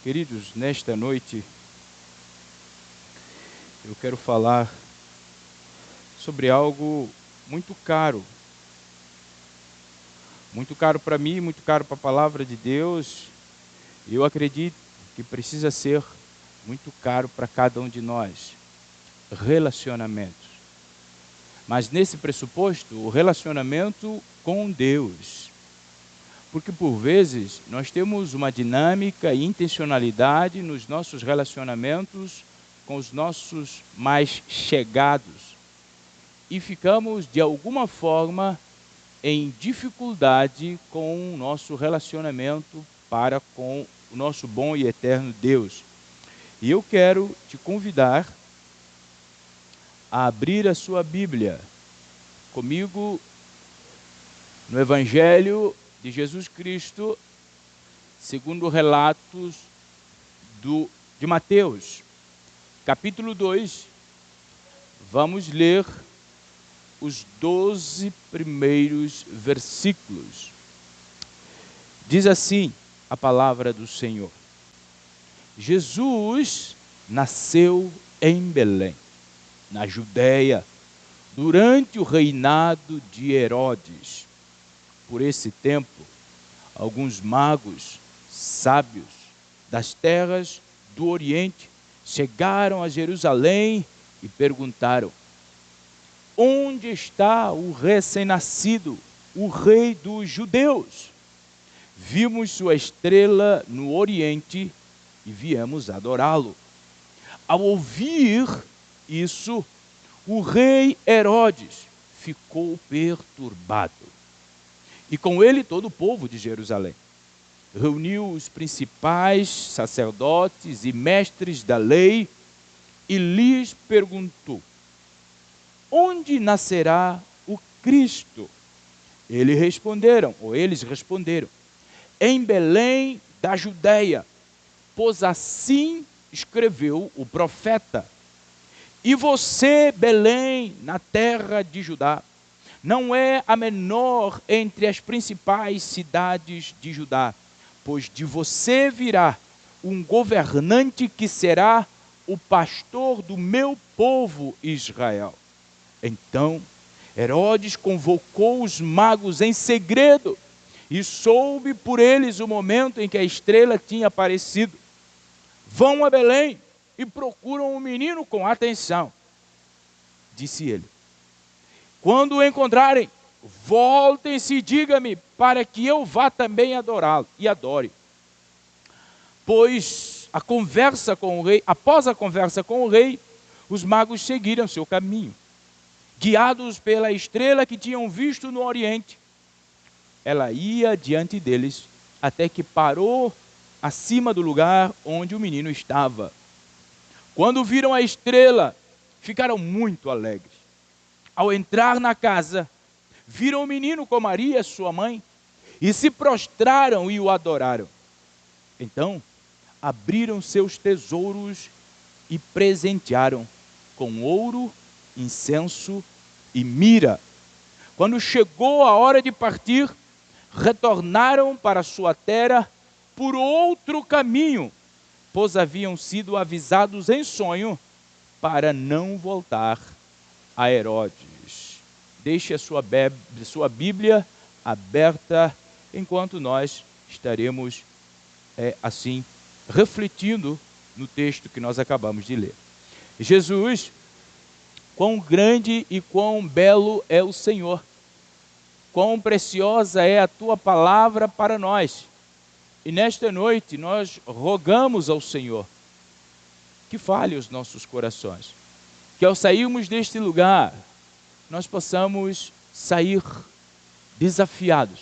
Queridos, nesta noite eu quero falar sobre algo muito caro para mim, muito caro para a palavra de Deus. E eu acredito que precisa ser muito caro para cada um de nós: relacionamentos. Mas nesse pressuposto, o relacionamento com Deus. Porque por vezes nós temos uma dinâmica e intencionalidade nos nossos relacionamentos com os nossos mais chegados e ficamos de alguma forma em dificuldade com o nosso relacionamento para com o nosso bom e eterno Deus. E eu quero te convidar a abrir a sua Bíblia comigo no Evangelho de Jesus Cristo, segundo relatos de Mateus, capítulo 2, vamos ler os 12 primeiros versículos. Diz assim a palavra do Senhor: Jesus nasceu em Belém, na Judéia, durante o reinado de Herodes. Por esse tempo, alguns magos sábios das terras do Oriente chegaram a Jerusalém e perguntaram: onde está o recém-nascido, o rei dos judeus? Vimos sua estrela no Oriente e viemos adorá-lo. Ao ouvir isso, o rei Herodes ficou perturbado, e com ele todo o povo de Jerusalém. Reuniu os principais sacerdotes e mestres da lei e lhes perguntou: onde nascerá o Cristo? Eles responderam: em Belém da Judéia, pois assim escreveu o profeta. E você, Belém, na terra de Judá, não é a menor entre as principais cidades de Judá, pois de você virá um governante que será o pastor do meu povo Israel. Então Herodes convocou os magos em segredo e soube por eles o momento em que a estrela tinha aparecido. Vão a Belém e procuram o menino com atenção, disse ele. Quando o encontrarem, voltem-se e digam-me, para que eu vá também adorá-lo e adore. Pois após a conversa com o rei, os magos seguiram seu caminho, guiados pela estrela que tinham visto no Oriente. Ela ia diante deles até que parou acima do lugar onde o menino estava. Quando viram a estrela, ficaram muito alegres. Ao entrar na casa, viram o menino com Maria, sua mãe, e se prostraram e o adoraram. Então, abriram seus tesouros e presentearam com ouro, incenso e mira. Quando chegou a hora de partir, retornaram para sua terra por outro caminho, pois haviam sido avisados em sonho para não voltar a Herodes. Deixe a sua Bíblia aberta enquanto nós estaremos assim refletindo no texto que nós acabamos de ler. Jesus, quão grande e quão belo é o Senhor, quão preciosa é a tua palavra para nós. E nesta noite nós rogamos ao Senhor que fale os nossos corações, que ao sairmos deste lugar, nós possamos sair desafiados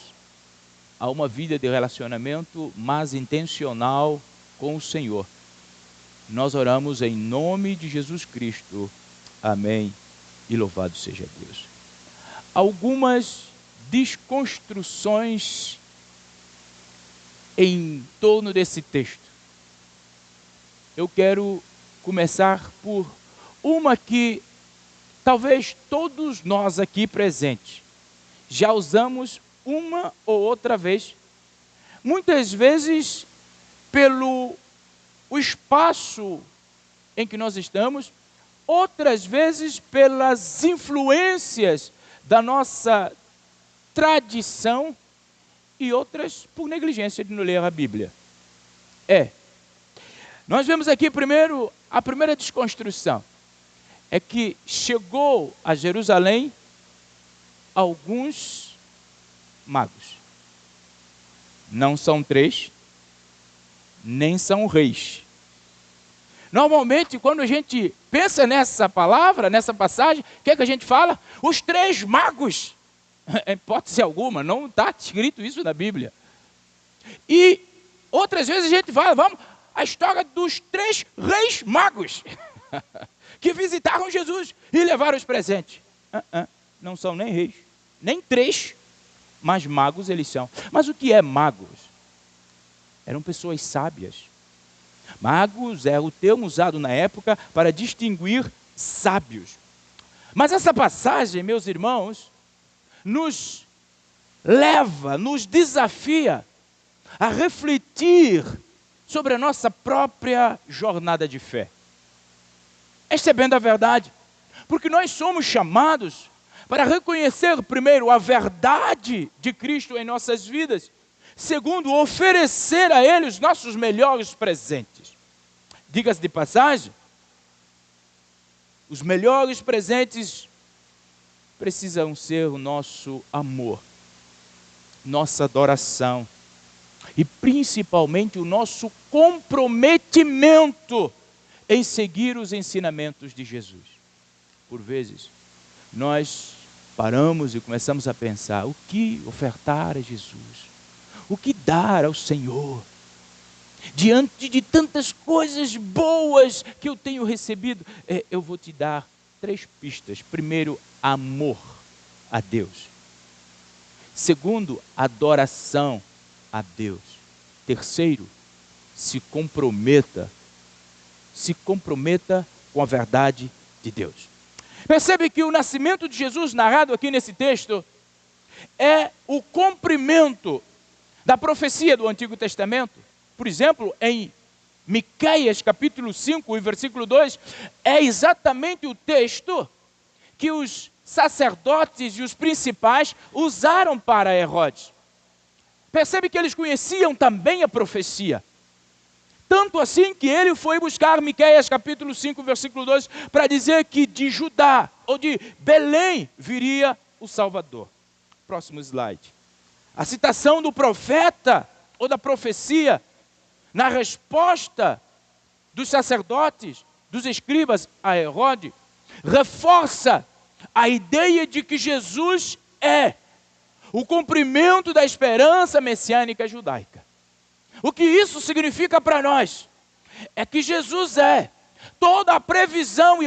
a uma vida de relacionamento mais intencional com o Senhor. Nós oramos em nome de Jesus Cristo. Amém. E louvado seja Deus. Algumas desconstruções em torno desse texto. Eu quero começar por uma que talvez todos nós aqui presentes já usamos uma ou outra vez, muitas vezes pelo espaço em que nós estamos, outras vezes pelas influências da nossa tradição e outras por negligência de não ler a Bíblia. Nós vemos aqui primeiro, a primeira desconstrução, é que chegou a Jerusalém alguns magos. Não são 3, nem são reis. Normalmente, quando a gente pensa nessa palavra, nessa passagem, o que é que a gente fala? Os 3 magos. Em hipótese alguma, não está escrito isso na Bíblia. E outras vezes a gente fala, a história dos 3 reis magos que visitaram Jesus e levaram os presentes. Não são nem reis, nem 3, mas magos eles são. Mas o que é magos? Eram pessoas sábias. Magos é o termo usado na época para distinguir sábios. Mas essa passagem, meus irmãos, nos leva, nos desafia a refletir sobre a nossa própria jornada de fé. Esta é bem da verdade, porque nós somos chamados para reconhecer, primeiro, a verdade de Cristo em nossas vidas, segundo, oferecer a Ele os nossos melhores presentes. Diga-se de passagem, os melhores presentes precisam ser o nosso amor, nossa adoração e principalmente o nosso comprometimento em seguir os ensinamentos de Jesus. Por vezes, nós paramos e começamos a pensar, o que ofertar a Jesus? O que dar ao Senhor? Diante de tantas coisas boas que eu tenho recebido, eu vou te dar 3 pistas. Primeiro, amor a Deus. Segundo, adoração a Deus. Terceiro, se comprometa com a verdade de Deus. Percebe que o nascimento de Jesus, narrado aqui nesse texto, é o cumprimento da profecia do Antigo Testamento. Por exemplo, em Miqueias capítulo 5 e versículo 2, é exatamente o texto que os sacerdotes e os principais usaram para Herodes. Percebe que eles conheciam também a profecia. Tanto assim que ele foi buscar Miqueias capítulo 5, versículo 2, para dizer que de Judá, ou de Belém, viria o Salvador. Próximo slide. A citação do profeta, ou da profecia, na resposta dos sacerdotes, dos escribas a Herodes, reforça a ideia de que Jesus é o cumprimento da esperança messiânica judaica. O que isso significa para nós? É que Jesus é toda a previsão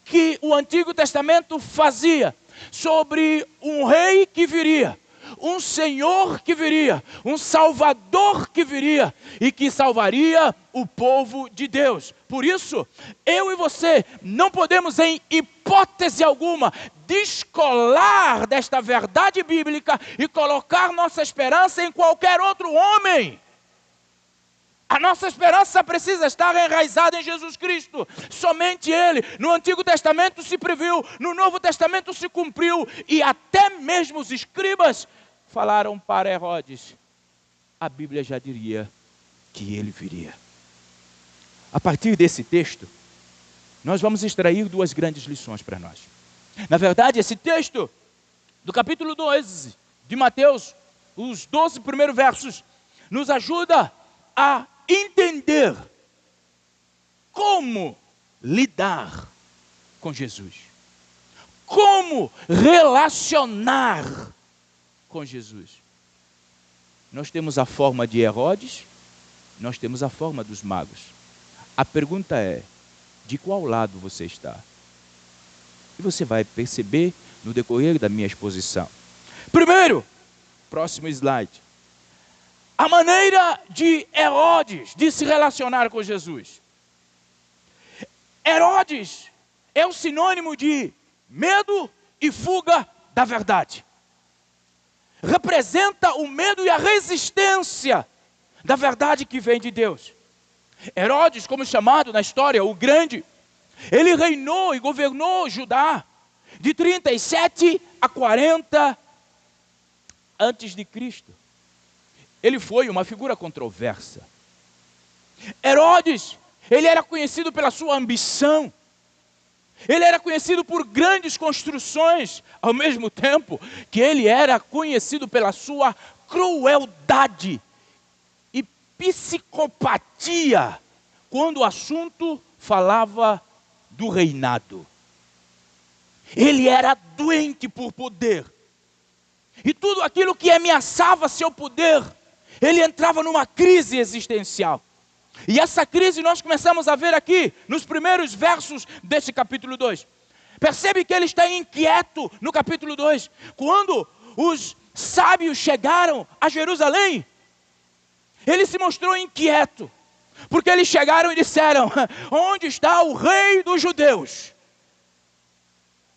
que o Antigo Testamento fazia sobre um rei que viria, um Senhor que viria, um Salvador que viria e que salvaria o povo de Deus. Por isso, eu e você não podemos em hipótese alguma descolar desta verdade bíblica e colocar nossa esperança em qualquer outro homem. A nossa esperança precisa estar enraizada em Jesus Cristo. Somente Ele. No Antigo Testamento se previu, no Novo Testamento se cumpriu, e até mesmo os escribas falaram para Herodes. A Bíblia já diria que ele viria. A partir desse texto, nós vamos extrair 2 grandes lições para nós. Na verdade, esse texto do capítulo 12 de Mateus, os 12 primeiros versos, nos ajuda a entender como lidar com Jesus, como relacionar com Jesus. Nós temos a forma de Herodes, nós temos a forma dos magos. A pergunta é, de qual lado você está? E você vai perceber no decorrer da minha exposição. Primeiro, próximo slide. A maneira de Herodes de se relacionar com Jesus. Herodes é o sinônimo de medo e fuga da verdade. Representa o medo e a resistência da verdade que vem de Deus. Herodes, como chamado na história, o Grande, ele reinou e governou Judá de 37 a 40 antes de Cristo. Ele foi uma figura controversa. Herodes, ele era conhecido pela sua ambição. Ele era conhecido por grandes construções, ao mesmo tempo que ele era conhecido pela sua crueldade e psicopatia, quando o assunto falava do reinado. Ele era doente por poder. E tudo aquilo que ameaçava seu poder, ele entrava numa crise existencial. E essa crise nós começamos a ver aqui, nos primeiros versos desse capítulo 2. Percebe que ele está inquieto no capítulo 2. Quando os sábios chegaram a Jerusalém, ele se mostrou inquieto. Porque eles chegaram e disseram: onde está o rei dos judeus?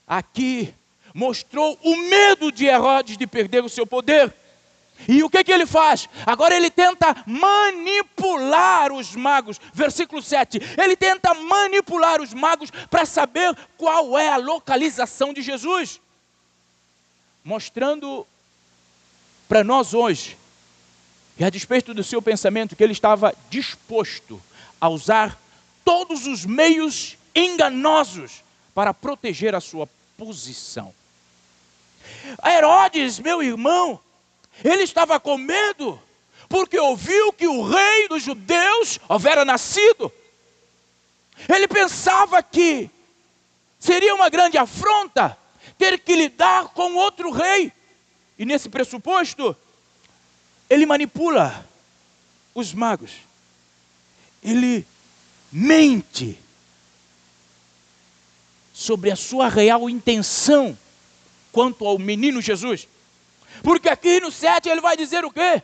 Aqui mostrou o medo de Herodes de perder o seu poder. E o que ele faz? Agora ele tenta manipular os magos. Versículo 7. Ele tenta manipular os magos para saber qual é a localização de Jesus. Mostrando para nós hoje, e a despeito do seu pensamento, que ele estava disposto a usar todos os meios enganosos para proteger a sua posição. Herodes, meu irmão, ele estava com medo, porque ouviu que o rei dos judeus houvera nascido. Ele pensava que seria uma grande afronta ter que lidar com outro rei. E nesse pressuposto, ele manipula os magos. Ele mente sobre a sua real intenção quanto ao menino Jesus. Porque aqui no 7 ele vai dizer o quê?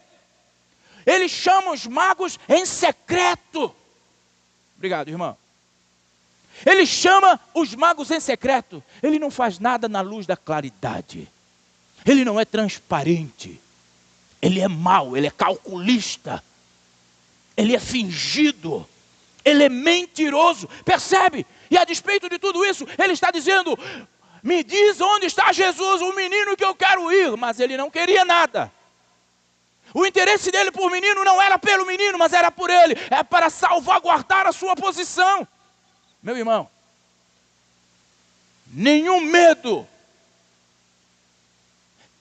Ele chama os magos em secreto. Obrigado, irmão. Ele chama os magos em secreto. Ele não faz nada na luz da claridade. Ele não é transparente. Ele é mau, ele é calculista. Ele é fingido. Ele é mentiroso. Percebe? E a despeito de tudo isso, ele está dizendo: me diz onde está Jesus, o menino que eu quero ir. Mas ele não queria nada. O interesse dele por menino não era pelo menino, mas era por ele. É para salvaguardar a sua posição. Meu irmão, nenhum medo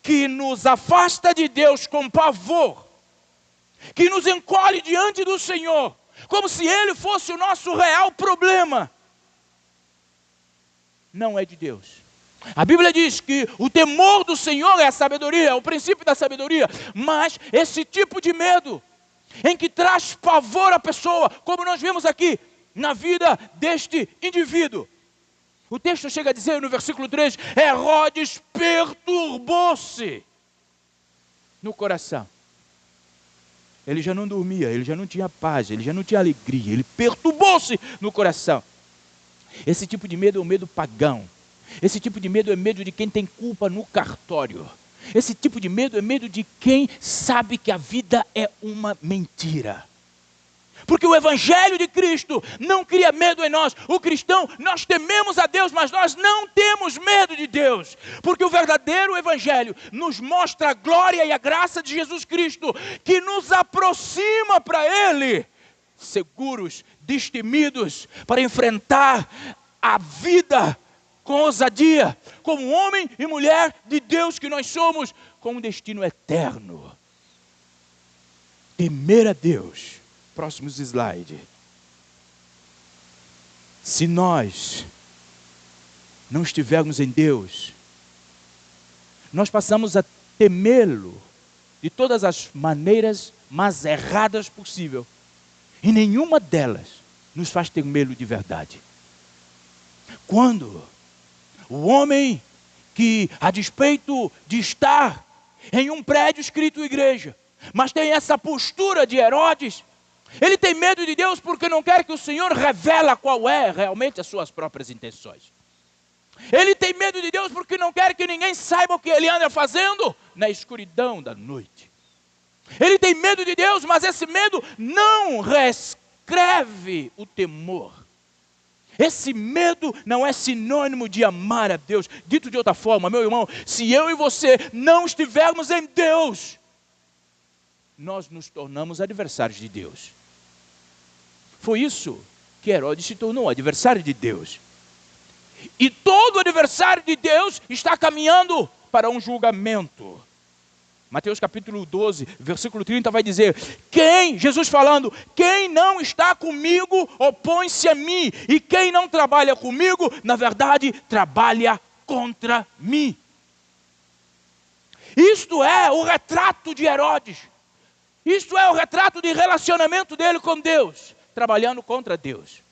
que nos afasta de Deus com pavor, que nos encolhe diante do Senhor, como se Ele fosse o nosso real problema, não é de Deus. A Bíblia diz que o temor do Senhor é a sabedoria, é o princípio da sabedoria. Mas esse tipo de medo, em que traz pavor à pessoa, como nós vimos aqui, na vida deste indivíduo. O texto chega a dizer no versículo 3, Herodes perturbou-se no coração. Ele já não dormia, ele já não tinha paz, ele já não tinha alegria, ele perturbou-se no coração. Esse tipo de medo é um medo pagão. Esse tipo de medo é medo de quem tem culpa no cartório. Esse tipo de medo é medo de quem sabe que a vida é uma mentira. Porque o Evangelho de Cristo não cria medo em nós. O cristão, nós tememos a Deus, mas nós não temos medo de Deus. Porque o verdadeiro Evangelho nos mostra a glória e a graça de Jesus Cristo, que nos aproxima para Ele, seguros, destemidos, para enfrentar a vida com ousadia, como homem e mulher de Deus que nós somos, com um destino eterno. Temer a Deus. Próximo slide. Se nós não estivermos em Deus, nós passamos a temê-lo de todas as maneiras mais erradas possível. E nenhuma delas nos faz temê-lo de verdade. Quando o homem que, a despeito de estar em um prédio escrito igreja, mas tem essa postura de Herodes, ele tem medo de Deus porque não quer que o Senhor revele qual é realmente as suas próprias intenções. Ele tem medo de Deus porque não quer que ninguém saiba o que ele anda fazendo na escuridão da noite. Ele tem medo de Deus, mas esse medo não descreve o temor. Esse medo não é sinônimo de amar a Deus. Dito de outra forma, meu irmão, se eu e você não estivermos em Deus, nós nos tornamos adversários de Deus. Foi isso que Herodes se tornou, adversário de Deus. E todo adversário de Deus está caminhando para um julgamento. Mateus capítulo 12, versículo 30 vai dizer: Jesus falando, quem não está comigo, opõe-se a mim. E quem não trabalha comigo, na verdade, trabalha contra mim. Isto é o retrato de Herodes. Isto é o retrato de relacionamento dele com Deus. Trabalhando contra Deus.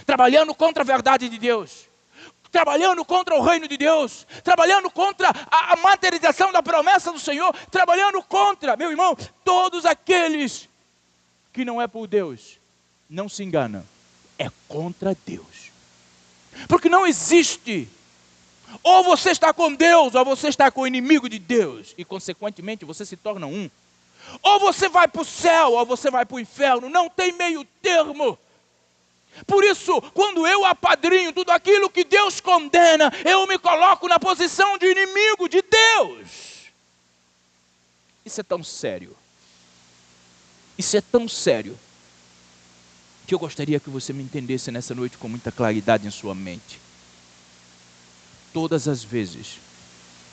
Trabalhando contra a verdade de Deus. Trabalhando contra o reino de Deus, trabalhando contra a materialização da promessa do Senhor, trabalhando contra, meu irmão, todos aqueles que não é por Deus, não se engana, é contra Deus. Porque não existe, ou você está com Deus, ou você está com o inimigo de Deus, e consequentemente você se torna um. Ou você vai para o céu, ou você vai para o inferno, não tem meio termo. Por isso, quando eu apadrinho tudo aquilo que Deus condena, eu me coloco na posição de inimigo de Deus. Isso é tão sério. Isso é tão sério, que eu gostaria que você me entendesse nessa noite com muita claridade em sua mente. Todas as vezes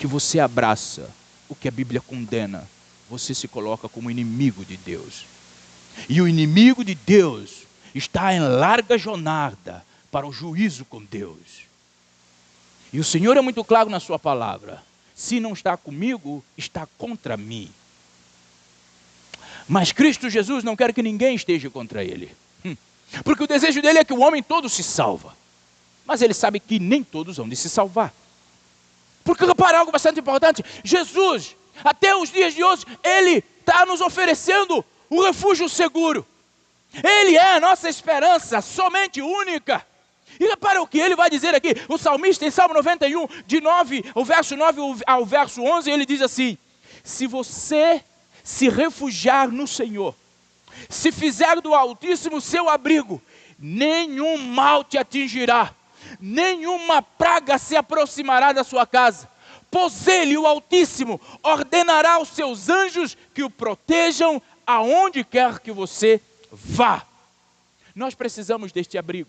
que você abraça o que a Bíblia condena, você se coloca como inimigo de Deus. E o inimigo de Deus está em larga jornada para o juízo com Deus. E o Senhor é muito claro na sua palavra: se não está comigo, está contra mim. Mas Cristo Jesus não quer que ninguém esteja contra Ele. Porque o desejo dele é que o homem todo se salva. Mas Ele sabe que nem todos vão de se salvar. Porque repara algo bastante importante: Jesus, até os dias de hoje, Ele está nos oferecendo um refúgio seguro. Ele é a nossa esperança, somente única. E repara o que ele vai dizer aqui. O salmista em Salmo 91, o verso 9 ao verso 11, ele diz assim: se você se refugiar no Senhor, se fizer do Altíssimo seu abrigo, nenhum mal te atingirá, nenhuma praga se aproximará da sua casa. Pois Ele, o Altíssimo, ordenará aos seus anjos que o protejam aonde quer que você vá. Nós precisamos deste abrigo.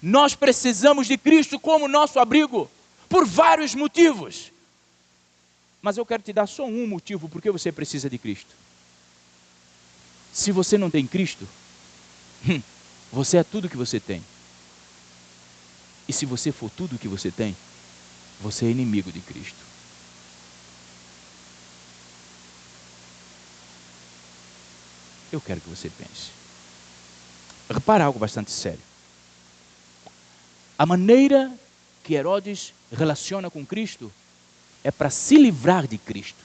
Nós precisamos de Cristo como nosso abrigo, por vários motivos. Mas eu quero te dar só um motivo porque você precisa de Cristo. Se você não tem Cristo, você é tudo que você tem. E se você for tudo que você tem, você é inimigo de Cristo. Eu quero que você pense. Repara algo bastante sério. A maneira que Herodes relaciona com Cristo é para se livrar de Cristo.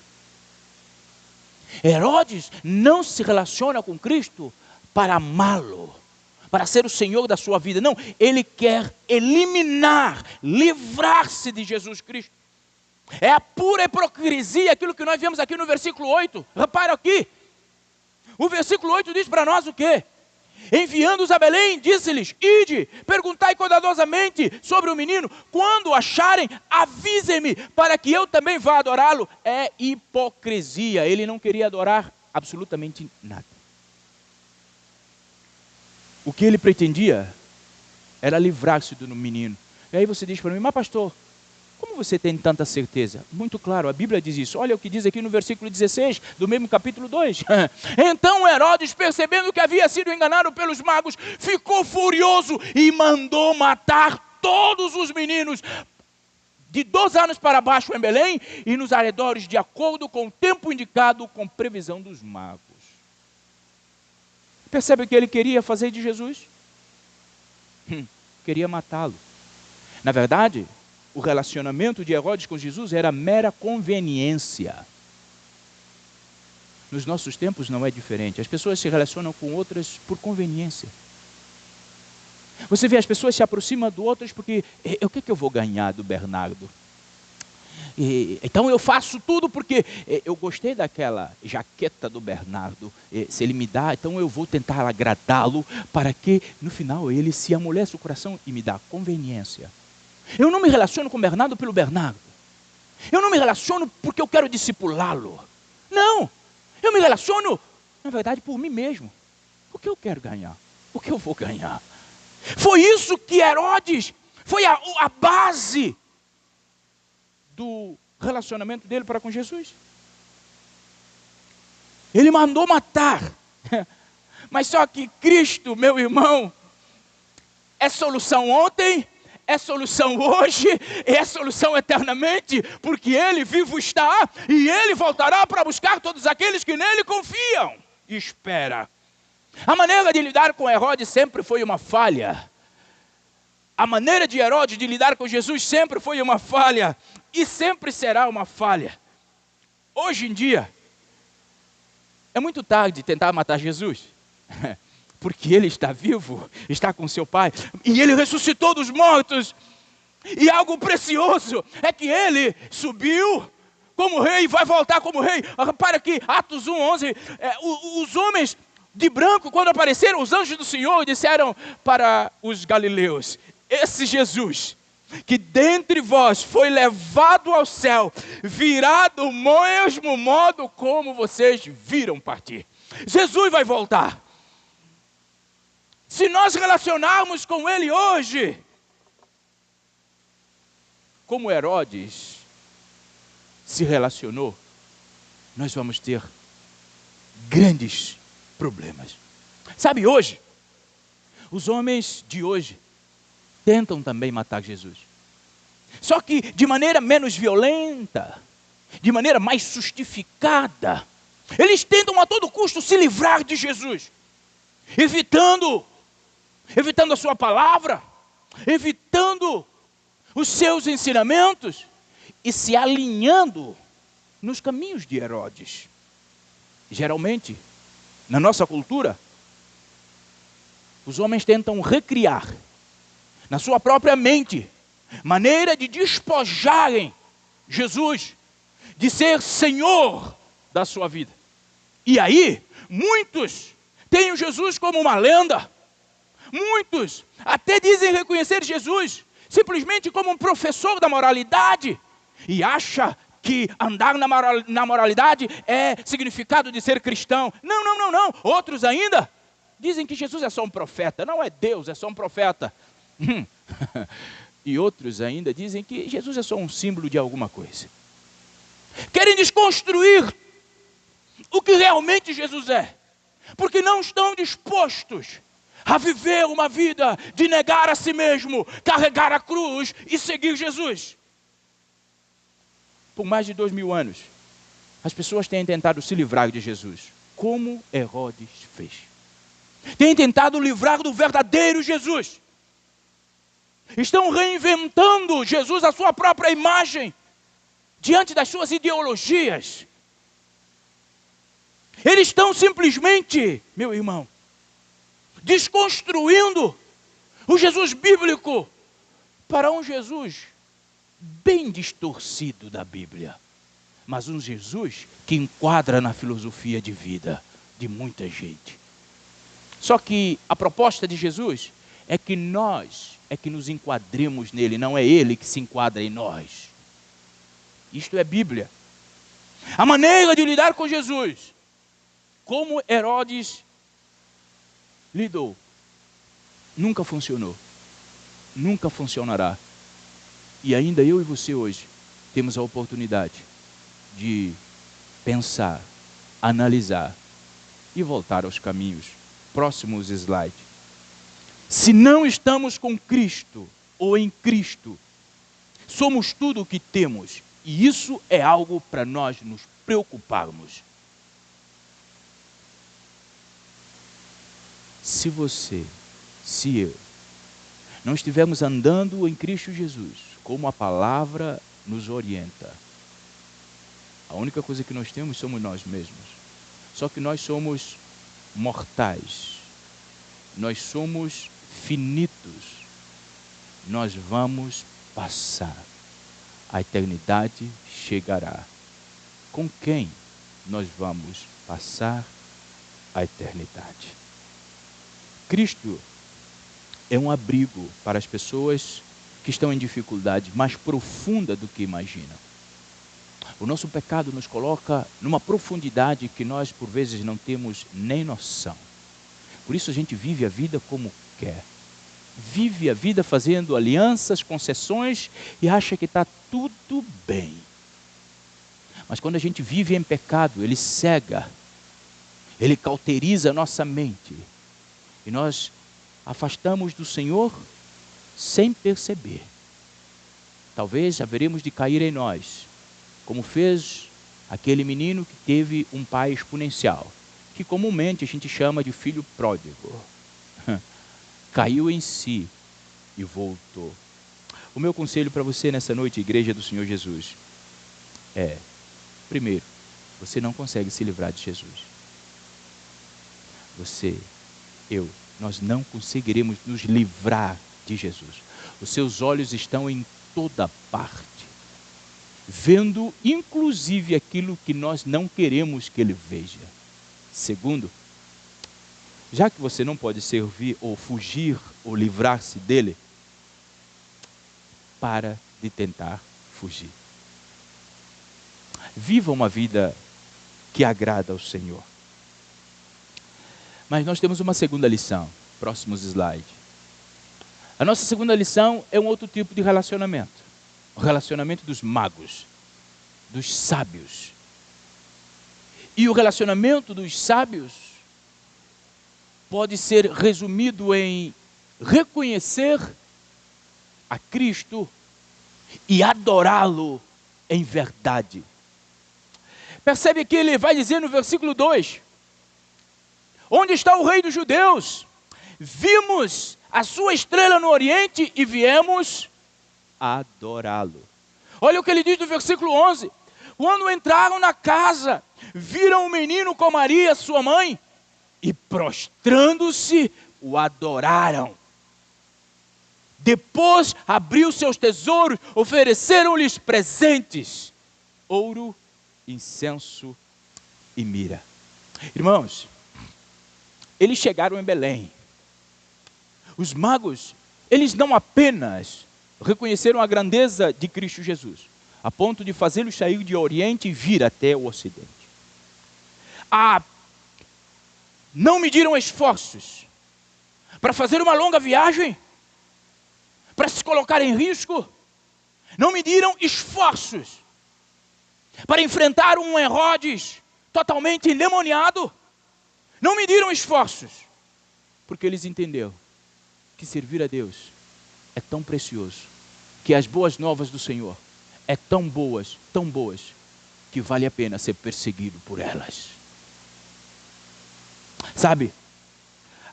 Herodes não se relaciona com Cristo para amá-lo, para ser o Senhor da sua vida. Não, ele quer eliminar, livrar-se de Jesus Cristo. É a pura hipocrisia aquilo que nós vemos aqui no versículo 8. Repara aqui. O versículo 8 diz para nós o quê? Enviando-os a Belém, disse-lhes: ide, perguntai cuidadosamente sobre o menino. Quando o acharem, avisem-me, para que eu também vá adorá-lo. É hipocrisia. Ele não queria adorar absolutamente nada. O que ele pretendia era livrar-se do menino. E aí você diz para mim: mas pastor, como você tem tanta certeza? Muito claro, a Bíblia diz isso. Olha o que diz aqui no versículo 16, do mesmo capítulo 2. Então Herodes, percebendo que havia sido enganado pelos magos, ficou furioso e mandou matar todos os meninos de 2 anos para baixo em Belém e nos arredores, de acordo com o tempo indicado, com previsão dos magos. Percebe o que ele queria fazer de Jesus? Queria matá-lo. Na verdade, o relacionamento de Herodes com Jesus era mera conveniência. Nos nossos tempos não é diferente. As pessoas se relacionam com outras por conveniência. Você vê, as pessoas se aproximam de outras porque: o que eu vou ganhar do Bernardo? Então eu faço tudo porque eu gostei daquela jaqueta do Bernardo. Se ele me dá, então eu vou tentar agradá-lo para que no final ele se amolece o coração e me dá conveniência. Eu não me relaciono com o Bernardo pelo Bernardo. Eu não me relaciono porque eu quero discipulá-lo. Não, eu me relaciono, na verdade, por mim mesmo. O que eu quero ganhar? O que eu vou ganhar? Foi isso que Herodes, foi a base do relacionamento dele para com Jesus. Ele mandou matar. Mas só que Cristo, meu irmão, é solução ontem, é solução hoje, é solução eternamente, porque Ele vivo está e Ele voltará para buscar todos aqueles que nele confiam. Espera. A maneira de lidar com Herodes sempre foi uma falha. A maneira de Herodes de lidar com Jesus sempre foi uma falha. E sempre será uma falha. Hoje em dia, é muito tarde tentar matar Jesus. Porque Ele está vivo, está com seu Pai. E Ele ressuscitou dos mortos. E algo precioso é que Ele subiu como rei e vai voltar como rei. Para que Atos 1:11, os homens de branco, quando apareceram os anjos do Senhor, disseram para os galileus: esse Jesus, que dentre vós foi levado ao céu, virá do mesmo modo como vocês viram partir. Jesus vai voltar. Se nós relacionarmos com Ele hoje, como Herodes se relacionou, nós vamos ter grandes problemas. Sabe, hoje, os homens de hoje tentam também matar Jesus. Só que de maneira menos violenta, de maneira mais justificada. Eles tentam a todo custo se livrar de Jesus, evitando a sua palavra, evitando os seus ensinamentos e se alinhando nos caminhos de Herodes. Geralmente, na nossa cultura, os homens tentam recriar na sua própria mente maneira de despojarem Jesus de ser Senhor da sua vida. E aí, muitos têm o Jesus como uma lenda. Muitos até dizem reconhecer Jesus simplesmente como um professor da moralidade e acha que andar na moralidade é significado de ser cristão. Não. Outros ainda dizem que Jesus é só um profeta. Não é Deus, é só um profeta. E outros ainda dizem que Jesus é só um símbolo de alguma coisa. Querem desconstruir o que realmente Jesus é, porque não estão dispostos a viver uma vida de negar a si mesmo, carregar a cruz e seguir Jesus. Por mais de 2000 anos, as pessoas têm tentado se livrar de Jesus, como Herodes fez. Têm tentado livrar do verdadeiro Jesus. Estão reinventando Jesus à sua própria imagem, diante das suas ideologias. Eles estão simplesmente, meu irmão, desconstruindo o Jesus bíblico para um Jesus bem distorcido da Bíblia, mas um Jesus que enquadra na filosofia de vida de muita gente. Só que a proposta de Jesus é que nós nos enquadremos nele, não é ele que se enquadra em nós. Isto é Bíblia. A maneira de lidar com Jesus, como Herodes lidou, nunca funcionou, nunca funcionará. E ainda eu e você hoje temos a oportunidade de pensar, analisar e voltar aos caminhos. Próximos slides. Se não estamos com Cristo ou em Cristo, somos tudo o que temos. E isso é algo para nós nos preocuparmos. Se você, se eu, não estivermos andando em Cristo Jesus, como a palavra nos orienta, a única coisa que nós temos somos nós mesmos. Só que nós somos mortais. Nós somos finitos. Nós vamos passar. a eternidade chegará. Com quem nós vamos passar a eternidade? Cristo é um abrigo para as pessoas que estão em dificuldade mais profunda do que imaginam. O nosso pecado nos coloca numa profundidade que nós, por vezes, não temos nem noção. Por isso a gente vive a vida como quer. Vive a vida fazendo alianças, concessões e acha que está tudo bem. Mas quando a gente vive em pecado, ele cega, ele cauteriza a nossa mente. E nós afastamos do Senhor sem perceber. Talvez haveremos de cair em nós, como fez aquele menino que teve um pai exponencial, que comumente a gente chama de filho pródigo. Caiu em si e voltou. O meu conselho para você nessa noite, Igreja do Senhor Jesus, é: primeiro, você não consegue se livrar de Jesus. Nós não conseguiremos nos livrar de Jesus. Os seus olhos estão em toda parte, vendo inclusive aquilo que nós não queremos que ele veja. Segundo, já que você não pode servir ou fugir ou livrar-se dele, para de tentar fugir. Viva uma vida que agrada ao Senhor. Mas nós temos uma segunda lição. Próximos slides. A nossa segunda lição é um outro tipo de relacionamento. O relacionamento dos magos, dos sábios. E o relacionamento dos sábios pode ser resumido em reconhecer a Cristo e adorá-lo em verdade. Percebe que ele vai dizer no versículo 2: onde está o rei dos judeus? Vimos a sua estrela no oriente e viemos adorá-lo. Olha o que ele diz no versículo 11: quando entraram na casa, viram o menino com Maria, sua mãe, e prostrando-se, o adoraram. Depois abriu seus tesouros, ofereceram-lhes presentes: ouro, incenso e mira. Irmãos, eles chegaram em Belém. Os magos, eles não apenas reconheceram a grandeza de Cristo Jesus, a ponto de fazê-lo sair de Oriente e vir até o Ocidente. Não mediram esforços para fazer uma longa viagem, para se colocar em risco. Não mediram esforços para enfrentar um Herodes totalmente endemoniado. Não mediram esforços, porque eles entenderam que servir a Deus é tão precioso, que as boas novas do Senhor é tão boas, que vale a pena ser perseguido por elas. Sabe,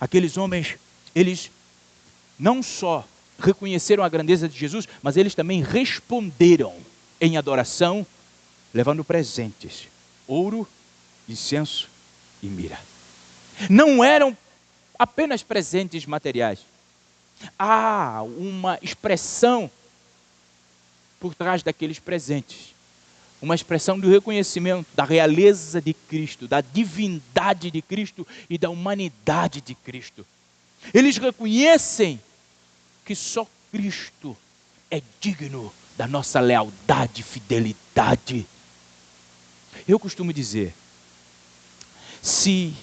aqueles homens, eles não só reconheceram a grandeza de Jesus, mas eles também responderam em adoração, levando presentes: ouro, incenso e mira. Não eram apenas presentes materiais. Há uma expressão por trás daqueles presentes. Uma expressão do reconhecimento da realeza de Cristo, da divindade de Cristo e da humanidade de Cristo. Eles reconhecem que só Cristo é digno da nossa lealdade e fidelidade. Eu costumo dizer, se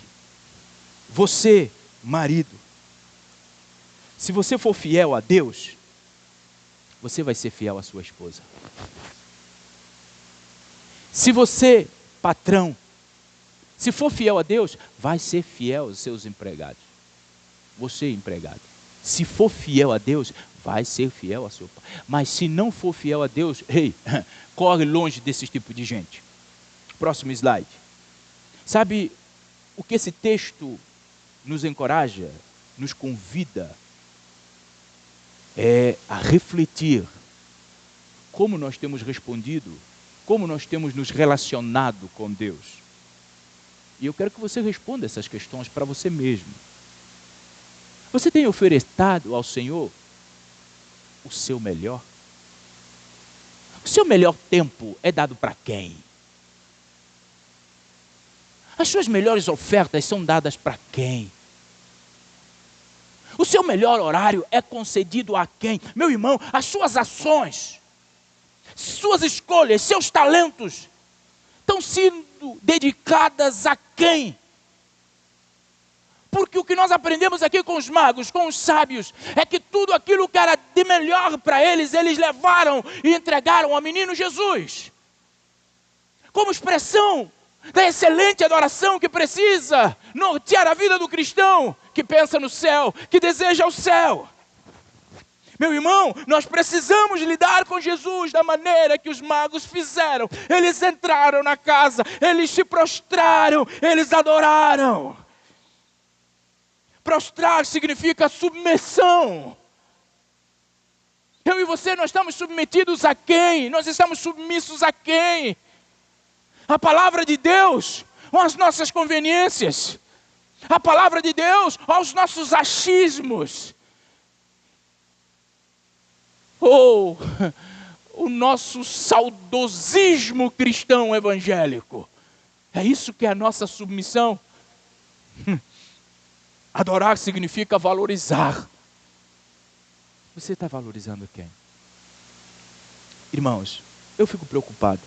você, marido, se você for fiel a Deus, você vai ser fiel à sua esposa. Se você, patrão, se for fiel a Deus, vai ser fiel aos seus empregados. Você, empregado, se for fiel a Deus, vai ser fiel a seu pai. Mas se não for fiel a Deus, corre longe desse tipo de gente. Próximo slide. Sabe o que esse texto nos encoraja, nos convida a refletir como nós temos respondido, como nós temos nos relacionado com Deus. E eu quero que você responda essas questões para você mesmo. Você tem ofertado ao Senhor o seu melhor? O seu melhor tempo é dado para quem? As suas melhores ofertas são dadas para quem? O seu melhor horário é concedido a quem? Meu irmão, as suas ações, suas escolhas, seus talentos estão sendo dedicadas a quem? Porque o que nós aprendemos aqui com os magos, com os sábios, é que tudo aquilo que era de melhor para eles, eles levaram e entregaram ao menino Jesus. Como expressão da excelente adoração que precisa nortear a vida do cristão, que pensa no céu, que deseja o céu. Meu irmão, nós precisamos lidar com Jesus da maneira que os magos fizeram. Eles entraram na casa, eles se prostraram, eles adoraram. Prostrar significa submissão. Eu e você, nós estamos submetidos a quem? Nós estamos submissos a quem? A palavra de Deus, ou às nossas conveniências? A palavra de Deus, aos nossos achismos? Ou o nosso saudosismo cristão evangélico? É isso que é a nossa submissão? Adorar significa valorizar. Você está valorizando quem? Irmãos, eu fico preocupado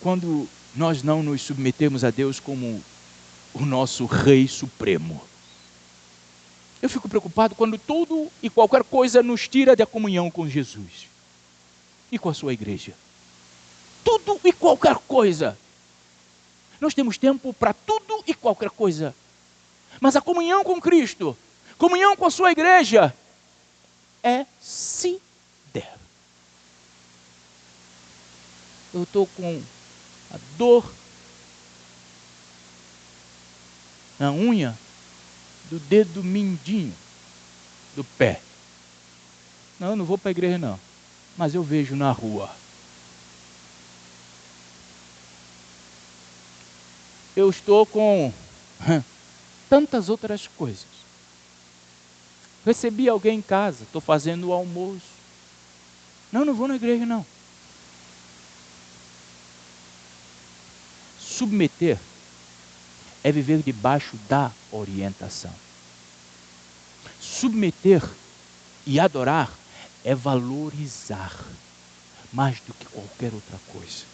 quando nós não nos submetemos a Deus como o nosso Rei Supremo. Eu fico preocupado quando tudo e qualquer coisa nos tira da comunhão com Jesus e com a sua igreja. Tudo e qualquer coisa. Nós temos tempo para tudo e qualquer coisa. Mas a comunhão com Cristo, comunhão com a sua igreja, é se der. Eu estou com a dor na unha do dedo mindinho do pé. Não, eu não vou para a igreja não, mas eu vejo na rua. Eu estou com tantas outras coisas. Recebi alguém em casa, estou fazendo o almoço. Não, não vou na igreja não. Submeter é viver debaixo da orientação. Submeter e adorar é valorizar mais do que qualquer outra coisa.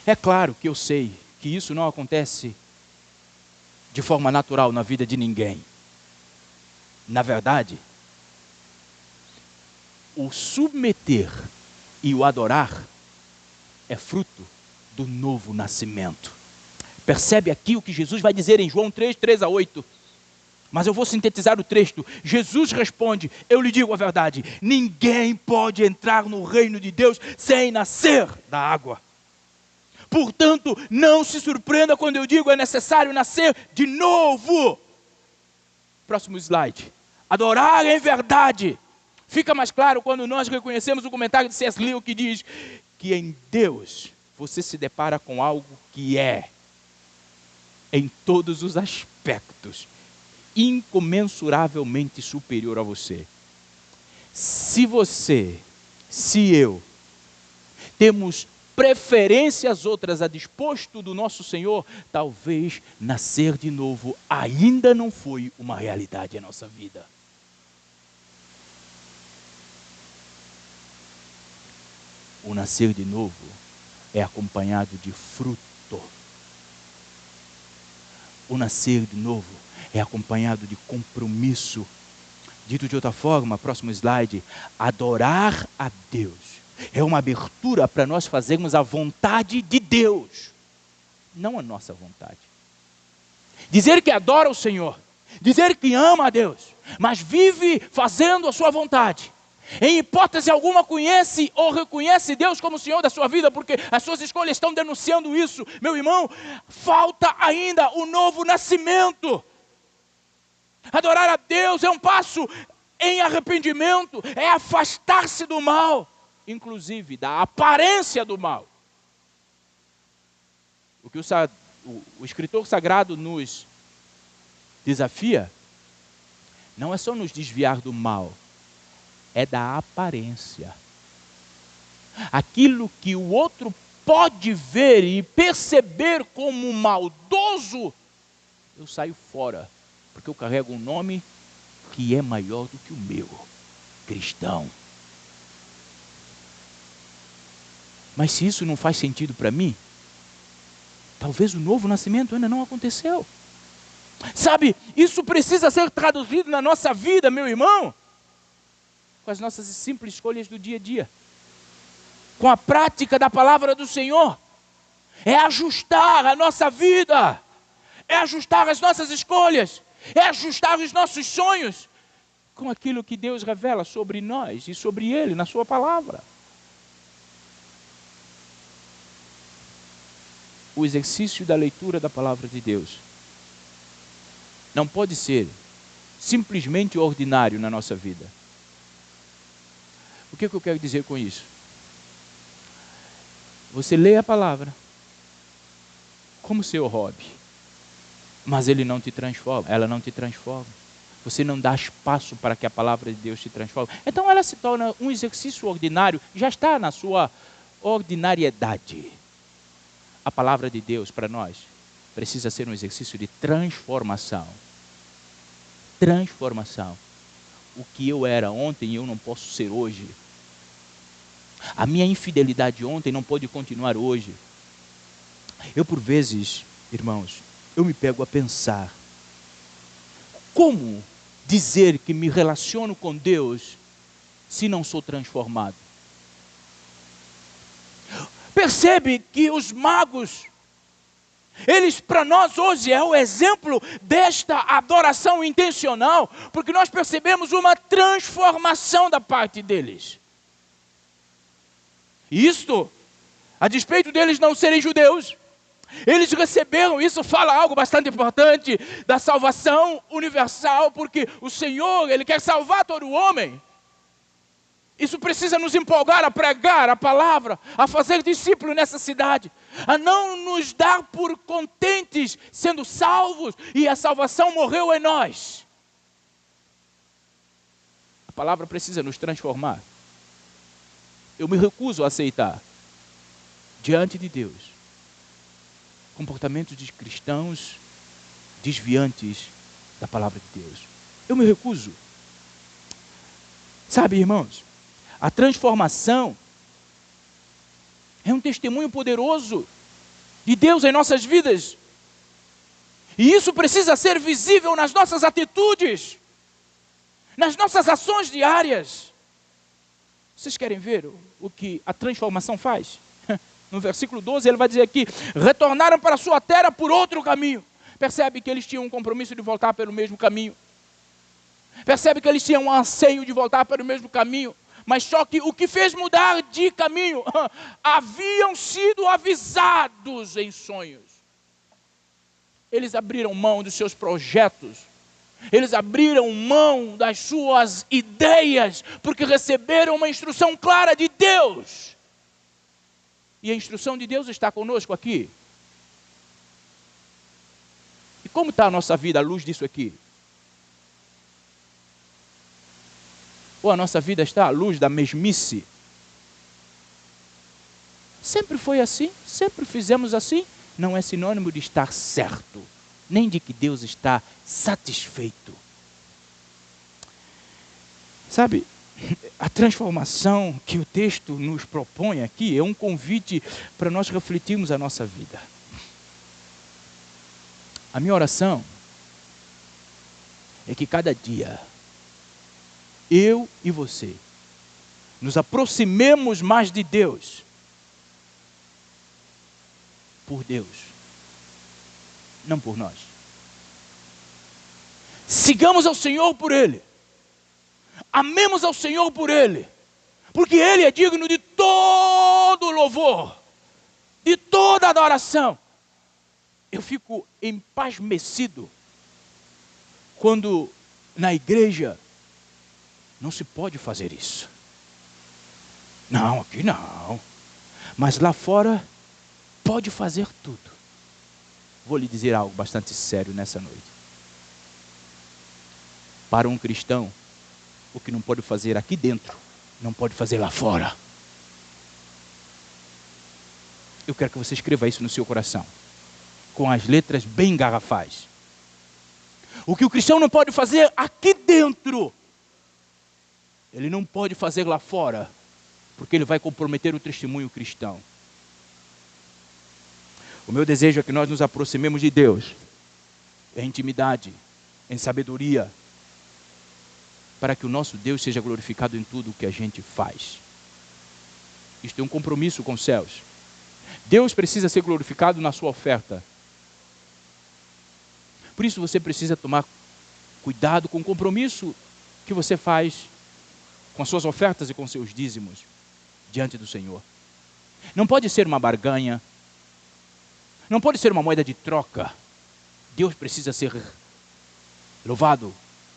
É claro que eu sei que isso não acontece de forma natural na vida de ninguém. Na verdade, o submeter e o adorar é fruto do novo nascimento. Percebe aqui o que Jesus vai dizer em João 3, 3-8. Mas eu vou sintetizar o texto. Jesus responde, eu lhe digo a verdade, ninguém pode entrar no reino de Deus sem nascer da água. Portanto, não se surpreenda quando eu digo é necessário nascer de novo. Próximo slide. Adorar em verdade. Fica mais claro quando nós reconhecemos o comentário de C.S. Lewis que diz que em Deus você se depara com algo que é, em todos os aspectos, incomensuravelmente superior a você. Se você, se eu, temos preferências outras a disposto do nosso Senhor, talvez nascer de novo ainda não foi uma realidade em nossa vida. O nascer de novo é acompanhado de fruto. O nascer de novo é acompanhado de compromisso. Dito de outra forma, próximo slide, adorar a Deus é uma abertura para nós fazermos a vontade de Deus, não a nossa vontade. Dizer que adora o Senhor, dizer que ama a Deus, mas vive fazendo a sua vontade. Em hipótese alguma conhece ou reconhece Deus como Senhor da sua vida, porque as suas escolhas estão denunciando isso. Meu irmão, falta ainda o novo nascimento. Adorar a Deus é um passo em arrependimento, é afastar-se do mal, inclusive da aparência do mal. O que o escritor sagrado nos desafia não é só nos desviar do mal, é da aparência. Aquilo que o outro pode ver e perceber como maldoso, eu saio fora, porque eu carrego um nome que é maior do que o meu, cristão. Mas se isso não faz sentido para mim, talvez o novo nascimento ainda não aconteceu. Sabe, isso precisa ser traduzido na nossa vida, meu irmão, com as nossas simples escolhas do dia a dia, com a prática da palavra do Senhor. É ajustar a nossa vida, é ajustar as nossas escolhas, é ajustar os nossos sonhos com aquilo que Deus revela sobre nós e sobre Ele na sua palavra. O exercício da leitura da palavra de Deus não pode ser simplesmente ordinário na nossa vida. O que eu quero dizer com isso? Você lê a palavra como seu hobby, mas ele não te transforma, ela não te transforma. Você não dá espaço para que a palavra de Deus te transforme. Então ela se torna um exercício ordinário, já está na sua ordinariedade. A palavra de Deus para nós precisa ser um exercício de transformação. Transformação. O que eu era ontem eu não posso ser hoje. A minha infidelidade ontem não pode continuar hoje. Eu por vezes, irmãos, eu me pego a pensar, como dizer que me relaciono com Deus se não sou transformado? Percebe que os magos, eles para nós hoje é o exemplo desta adoração intencional, porque nós percebemos uma transformação da parte deles. Isto, a despeito deles não serem judeus, eles receberam, isso fala algo bastante importante, da salvação universal, porque o Senhor, Ele quer salvar todo o homem. Isso precisa nos empolgar a pregar a palavra, a fazer discípulos nessa cidade, a não nos dar por contentes sendo salvos e a salvação morreu em nós. A palavra precisa nos transformar. Eu me recuso a aceitar, diante de Deus, comportamentos de cristãos desviantes da palavra de Deus. Eu me recuso. Sabe, irmãos, a transformação é um testemunho poderoso de Deus em nossas vidas. E isso precisa ser visível nas nossas atitudes, nas nossas ações diárias. Vocês querem ver o que a transformação faz? No versículo 12 ele vai dizer aqui, retornaram para a sua terra por outro caminho. Percebe que eles tinham um compromisso de voltar pelo mesmo caminho. Percebe que eles tinham um anseio de voltar pelo mesmo caminho. Mas só que o que fez mudar de caminho, haviam sido avisados em sonhos. Eles abriram mão dos seus projetos. Eles abriram mão das suas ideias, porque receberam uma instrução clara de Deus. E a instrução de Deus está conosco aqui. E como está a nossa vida à luz disso aqui? Ou a nossa vida está à luz da mesmice? Sempre foi assim, sempre fizemos assim. Não é sinônimo de estar certo, nem de que Deus está satisfeito. Sabe, a transformação que o texto nos propõe aqui é um convite para nós refletirmos a nossa vida. A minha oração é que cada dia eu e você nos aproximemos mais de Deus, por Deus, não por nós. Sigamos ao Senhor por Ele, amemos ao Senhor por Ele, porque Ele é digno de todo louvor, de toda adoração. Eu fico empasmecido quando na igreja não se pode fazer isso. Não, aqui não. Mas lá fora pode fazer tudo. Vou lhe dizer algo bastante sério nessa noite. Para um cristão, O que não pode fazer aqui dentro, não pode fazer lá fora. Eu quero que você escreva isso no seu coração, com as letras bem garrafais. O que o cristão não pode fazer aqui dentro, ele não pode fazer lá fora, porque ele vai comprometer o testemunho cristão. O meu desejo é que nós nos aproximemos de Deus em intimidade, em sabedoria, para que o nosso Deus seja glorificado em tudo o que a gente faz. Isto é um compromisso com os céus. Deus precisa ser glorificado na sua oferta. Por isso você precisa tomar cuidado com o compromisso que você faz com as suas ofertas e com seus dízimos diante do Senhor. Não pode ser uma barganha, não pode ser uma moeda de troca. Deus precisa ser louvado,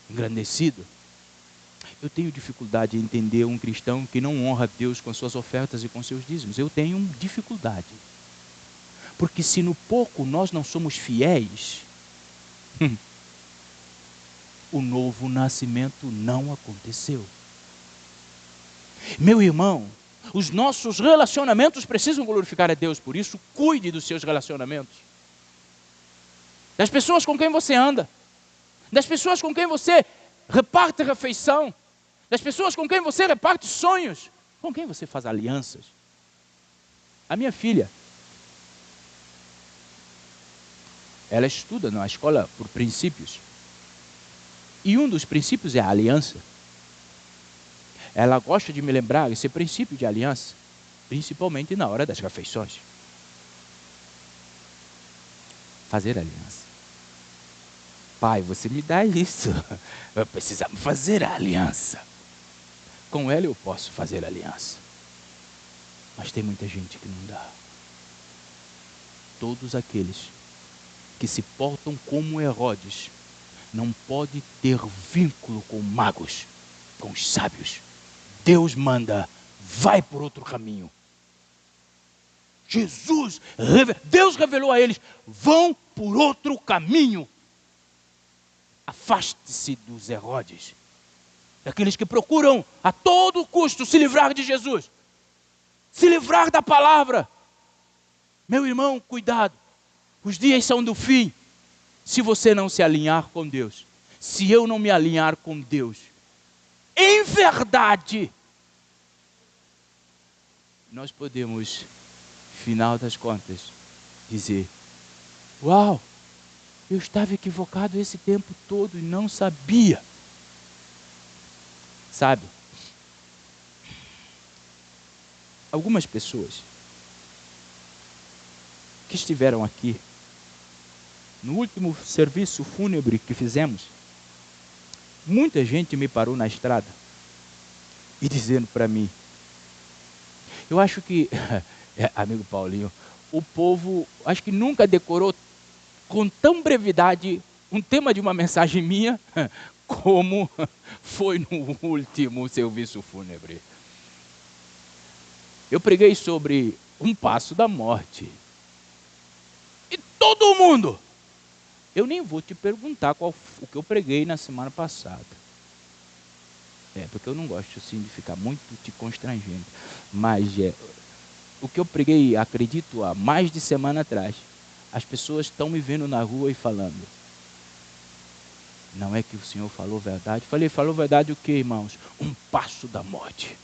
engrandecido. Eu tenho dificuldade em entender um cristão que não honra Deus com suas ofertas e com seus dízimos. Eu tenho dificuldade. Porque se no pouco nós não somos fiéis, o novo nascimento não aconteceu. Meu irmão, os nossos relacionamentos precisam glorificar a Deus. Por isso, cuide dos seus relacionamentos. Das pessoas com quem você anda. Das pessoas com quem você reparte refeição. Das pessoas com quem você reparte sonhos. Com quem você faz alianças. A minha filha, ela estuda na escola por princípios. E um dos princípios é a aliança. Ela gosta de me lembrar esse princípio de aliança, principalmente na hora das refeições. Fazer aliança. Pai, você me dá isso. Precisamos fazer a aliança. Com ela eu posso fazer aliança. Mas tem muita gente que não dá. Todos aqueles que se portam como Herodes não pode ter vínculo com magos, com os sábios. Deus manda, vai por outro caminho. Deus revelou a eles, vão por outro caminho. Afaste-se dos Herodes, daqueles que procuram a todo custo se livrar de Jesus, se livrar da palavra. Meu irmão, cuidado, os dias são do fim. Se você não se alinhar com Deus, se eu não me alinhar com Deus, em verdade, nós podemos, final das contas, dizer, uau, eu estava equivocado esse tempo todo e não sabia. Sabe? Algumas pessoas que estiveram aqui no último serviço fúnebre que fizemos, muita gente me parou na estrada e dizendo para mim, eu acho que, amigo Paulinho, o povo acho que nunca decorou com tão brevidade um tema de uma mensagem minha como foi no último serviço fúnebre. Eu preguei sobre um passo da morte. E todo mundo, eu nem vou te perguntar o que eu preguei na semana passada. Porque eu não gosto assim de ficar muito te constrangendo. Mas o que eu preguei, acredito, há mais de semana atrás, as pessoas estão me vendo na rua e falando, não é que o Senhor falou verdade? Falei, falou verdade o quê, irmãos? Um passo da morte.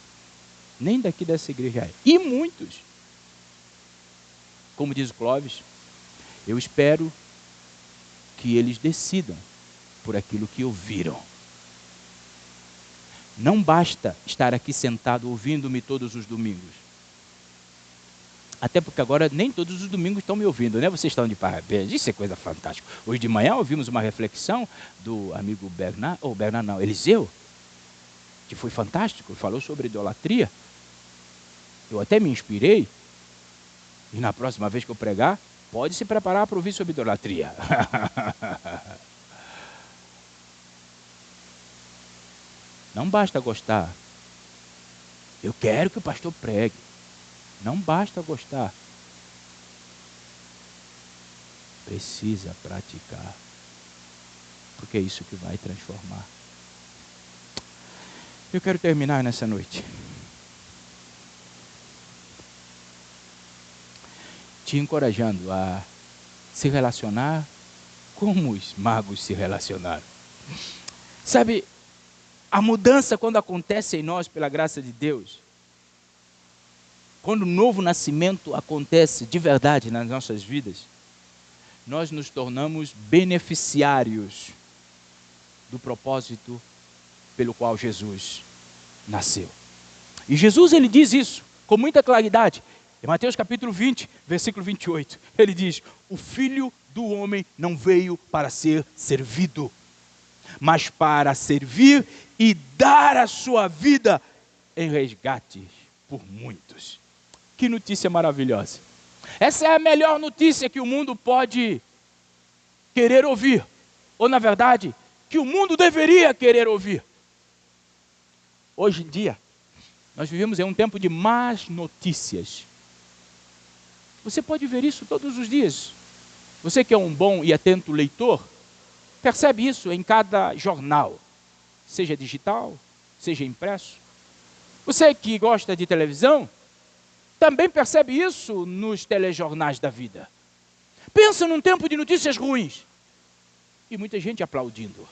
Nem daqui dessa igreja é. E muitos. Como diz o Clóvis, eu espero que eles decidam por aquilo que ouviram. Não basta estar aqui sentado ouvindo-me todos os domingos. Até porque agora nem todos os domingos estão me ouvindo, né? Vocês estão de parabéns, isso é coisa fantástica. Hoje de manhã ouvimos uma reflexão do amigo Eliseu, que foi fantástico, falou sobre idolatria. Eu até me inspirei, e na próxima vez que eu pregar, pode se preparar para ouvir sobre idolatria. Não basta gostar. Eu quero que o pastor pregue. Não basta gostar. Precisa praticar. Porque é isso que vai transformar. Eu quero terminar nessa noite te encorajando a se relacionar como os magos se relacionaram. Sabe, a mudança quando acontece em nós pela graça de Deus, quando o novo nascimento acontece de verdade nas nossas vidas, nós nos tornamos beneficiários do propósito pelo qual Jesus nasceu. E Jesus, ele diz isso com muita claridade. Em Mateus capítulo 20, versículo 28, ele diz: o Filho do Homem não veio para ser servido, mas para servir e dar a sua vida em resgate por muitos. Que notícia maravilhosa! Essa é a melhor notícia que o mundo pode querer ouvir, ou na verdade, que o mundo deveria querer ouvir. Hoje em dia, nós vivemos em um tempo de más notícias. Você pode ver isso todos os dias. Você que é um bom e atento leitor, percebe isso em cada jornal, seja digital, seja impresso. Você que gosta de televisão, também percebe isso nos telejornais da vida. Pensa num tempo de notícias ruins e muita gente aplaudindo.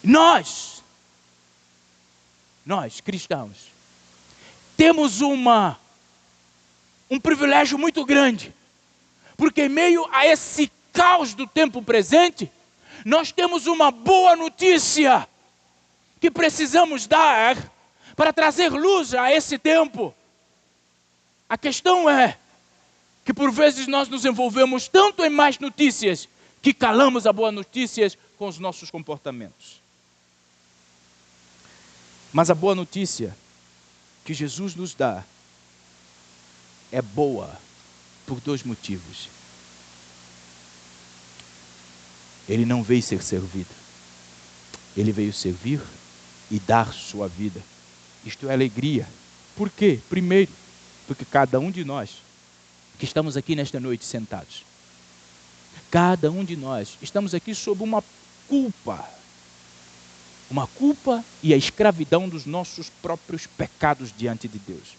Nós cristãos, temos um privilégio muito grande, porque em meio a esse caos do tempo presente, nós temos uma boa notícia que precisamos dar para trazer luz a esse tempo. A questão é que por vezes nós nos envolvemos tanto em más notícias que calamos as boas notícias com os nossos comportamentos. Mas a boa notícia que Jesus nos dá é boa por dois motivos. Ele não veio ser servido. Ele veio servir e dar sua vida. Isto é alegria. Por quê? Primeiro, porque cada um de nós que estamos aqui nesta noite sentados, cada um de nós estamos aqui sob uma culpa e a escravidão dos nossos próprios pecados diante de Deus.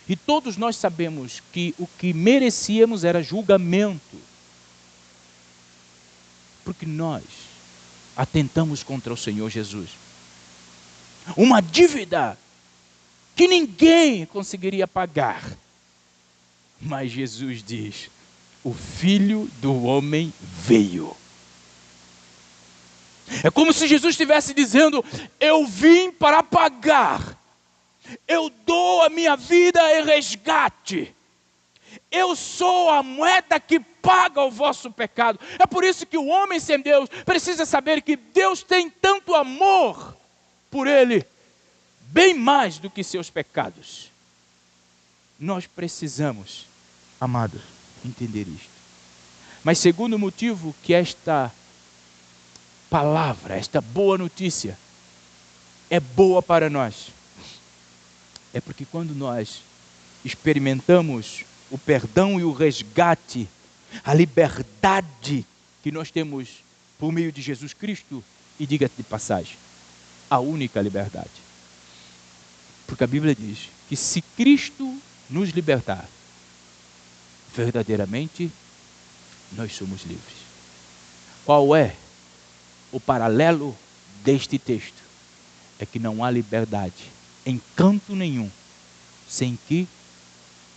E todos nós sabemos que o que merecíamos era julgamento, porque nós atentamos contra o Senhor Jesus. Uma dívida que ninguém conseguiria pagar. Mas Jesus diz: o Filho do Homem veio. É como se Jesus estivesse dizendo: eu vim para pagar. Eu dou a minha vida em resgate. Eu sou a moeda que paga o vosso pecado. É por isso que o homem sem Deus precisa saber que Deus tem tanto amor por ele, bem mais do que seus pecados. Nós precisamos, amados, entender isto. Mas segundo motivo que esta palavra, esta boa notícia é boa para nós, é porque quando nós experimentamos o perdão e o resgate, a liberdade que nós temos por meio de Jesus Cristo, e diga-te de passagem, a única liberdade. Porque a Bíblia diz que se Cristo nos libertar, verdadeiramente nós somos livres. Qual é o paralelo deste texto? É que não há liberdade em canto nenhum sem que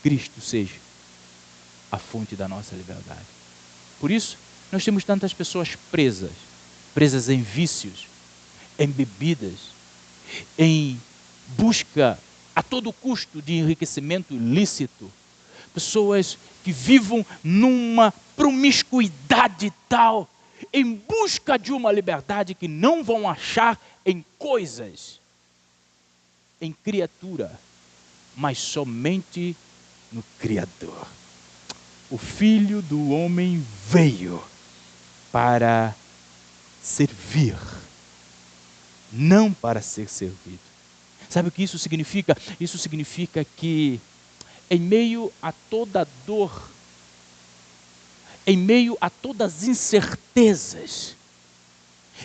Cristo seja a fonte da nossa liberdade. Por isso, nós temos tantas pessoas presas em vícios, em bebidas, em busca a todo custo de enriquecimento ilícito, pessoas que vivam numa promiscuidade tal, em busca de uma liberdade que não vão achar em coisas, em criatura, mas somente no Criador. O Filho do Homem veio para servir, não para ser servido. Sabe o que isso significa? Isso significa que em meio a toda dor, em meio a todas as incertezas,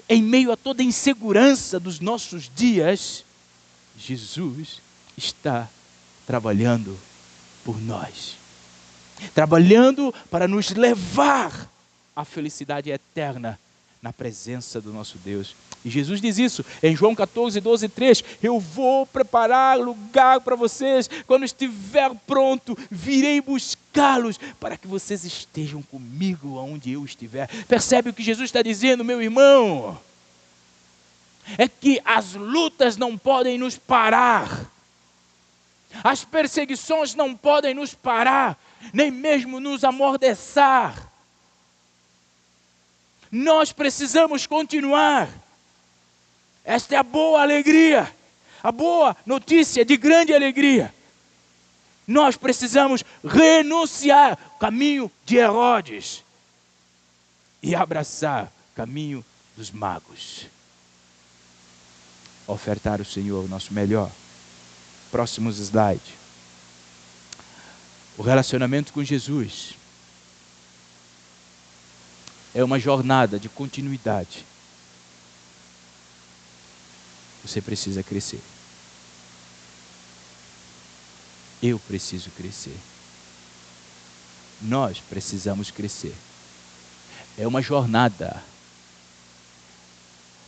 Em meio a toda a insegurança dos nossos dias, Jesus está trabalhando por nós. Trabalhando para nos levar à felicidade eterna na presença do nosso Deus. E Jesus diz isso em João 14, 12, 3. Eu vou preparar lugar para vocês. Quando estiver pronto, virei buscá-los para que vocês estejam comigo onde eu estiver. Percebe o que Jesus está dizendo, meu irmão? É que as lutas não podem nos parar. As perseguições não podem nos parar, nem mesmo nos amordaçar. Nós precisamos continuar. Esta é a boa alegria, a boa notícia de grande alegria. Nós precisamos renunciar ao caminho de Herodes e abraçar o caminho dos magos. Ofertar ao Senhor o nosso melhor. Próximo slide. O relacionamento com Jesus é uma jornada de continuidade. Você precisa crescer. Eu preciso crescer. Nós precisamos crescer. É uma jornada.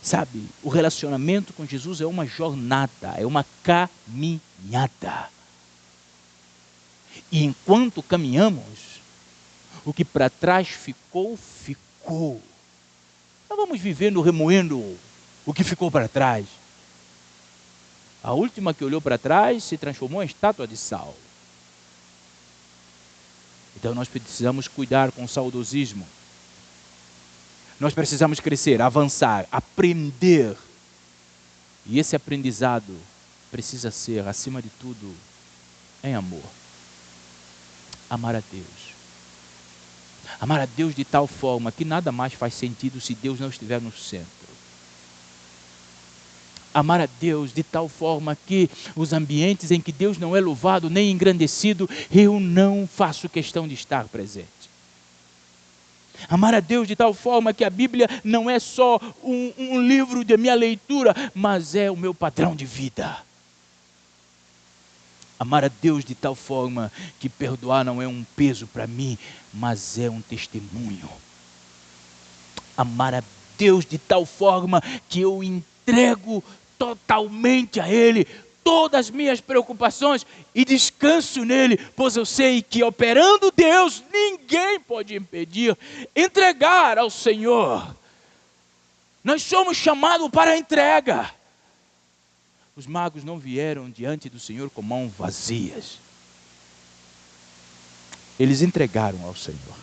Sabe, o relacionamento com Jesus é uma jornada, é uma caminhada. E enquanto caminhamos, o que para trás ficou, ficou. Não vamos vivendo remoendo o que ficou para trás. A última que olhou para trás se transformou em estátua de sal. Então nós precisamos cuidar com o saudosismo. Nós precisamos crescer, avançar, aprender. E esse aprendizado precisa ser, acima de tudo, em amor. Amar a Deus. Amar a Deus de tal forma que nada mais faz sentido se Deus não estiver no centro. Amar a Deus de tal forma que os ambientes em que Deus não é louvado nem engrandecido, eu não faço questão de estar presente. Amar a Deus de tal forma que a Bíblia não é só um livro de minha leitura, mas é o meu padrão de vida. Amar a Deus de tal forma que perdoar não é um peso para mim, mas é um testemunho. Amar a Deus de tal forma que eu entrego totalmente a Ele todas as minhas preocupações e descanso nele, pois eu sei que operando Deus, ninguém pode impedir. Entregar ao Senhor. Nós somos chamados para a entrega. Os magos não vieram diante do Senhor com mãos vazias. Eles entregaram ao Senhor.